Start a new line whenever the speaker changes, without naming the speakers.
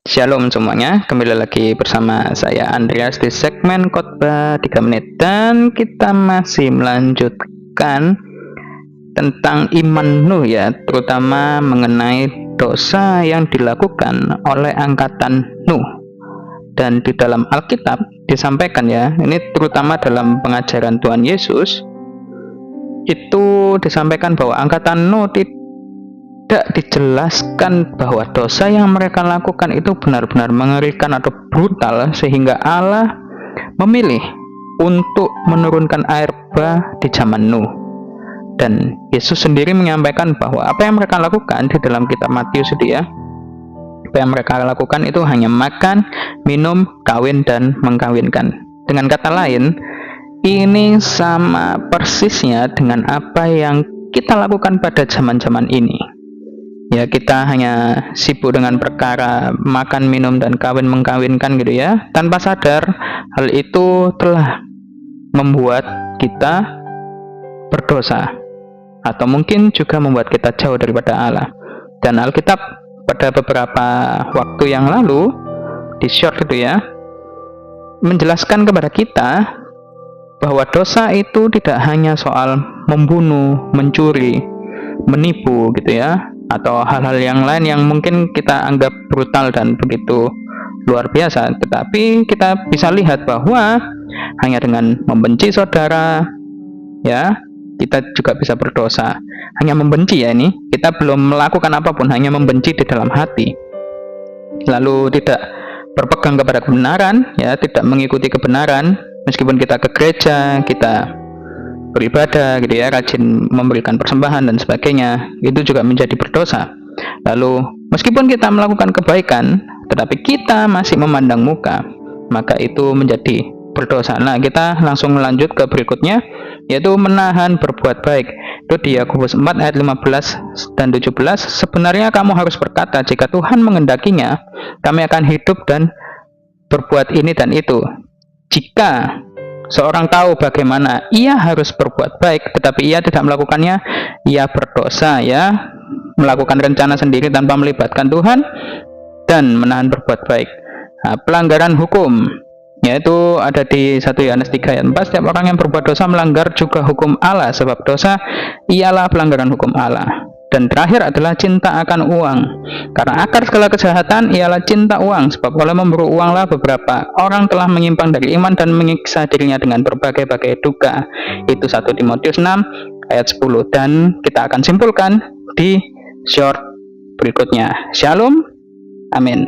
Shalom semuanya, kembali lagi bersama saya Andreas di segmen khotbah 3 menit, dan kita masih melanjutkan tentang iman Nuh ya, terutama mengenai dosa yang dilakukan oleh angkatan Nuh. Dan di dalam Alkitab disampaikan ya, ini terutama dalam pengajaran Tuhan Yesus, itu disampaikan bahwa angkatan Nuh tidak dijelaskan bahwa dosa yang mereka lakukan itu benar-benar mengerikan atau brutal, sehingga Allah memilih untuk menurunkan air bah di zaman Nuh. Dan Yesus sendiri menyampaikan bahwa apa yang mereka lakukan di dalam kitab Matius itu ya, apa yang mereka lakukan itu hanya makan, minum, kawin, dan mengkawinkan. Dengan kata lain, ini sama persisnya dengan apa yang kita lakukan pada zaman-zaman ini. Ya, kita hanya sibuk dengan perkara makan, minum, dan kawin mengkawinkan gitu ya, tanpa sadar hal itu telah membuat kita berdosa, atau mungkin juga membuat kita jauh daripada Allah. Dan Alkitab pada beberapa waktu yang lalu di short itu ya, menjelaskan kepada kita bahwa dosa itu tidak hanya soal membunuh, mencuri, menipu gitu ya, atau hal-hal yang lain yang mungkin kita anggap brutal dan begitu luar biasa, tetapi kita bisa lihat bahwa hanya dengan membenci saudara ya, kita juga bisa berdosa. Hanya membenci ya, ini kita belum melakukan apapun, hanya membenci di dalam hati, lalu tidak berpegang kepada kebenaran ya, tidak mengikuti kebenaran, meskipun kita ke gereja, kita beribadah gitu ya, rajin memberikan persembahan dan sebagainya, itu juga menjadi berdosa. Lalu meskipun kita melakukan kebaikan tetapi kita masih memandang muka, maka itu menjadi berdosa. Nah, kita langsung lanjut ke berikutnya, yaitu menahan berbuat baik. Itu di Yakobus 4 ayat 15 dan 17. Sebenarnya kamu harus berkata, jika Tuhan mengendakinya, kami akan hidup dan berbuat ini dan itu. Jika seorang tahu bagaimana ia harus berbuat baik tetapi ia tidak melakukannya, ia berdosa ya, melakukan rencana sendiri tanpa melibatkan Tuhan, dan menahan berbuat baik. Nah, pelanggaran hukum yaitu ada di 1 Yohanes 3 ayat 4, setiap orang yang berbuat dosa melanggar juga hukum Allah, sebab dosa ialah pelanggaran hukum Allah. Dan terakhir adalah cinta akan uang, karena akar segala kejahatan ialah cinta uang, sebab oleh memburu uanglah beberapa orang telah menyimpang dari iman dan menyiksa dirinya dengan berbagai-bagai duka. Itu 1 Timotius 6 ayat 10, dan kita akan simpulkan di short berikutnya. Shalom, amin.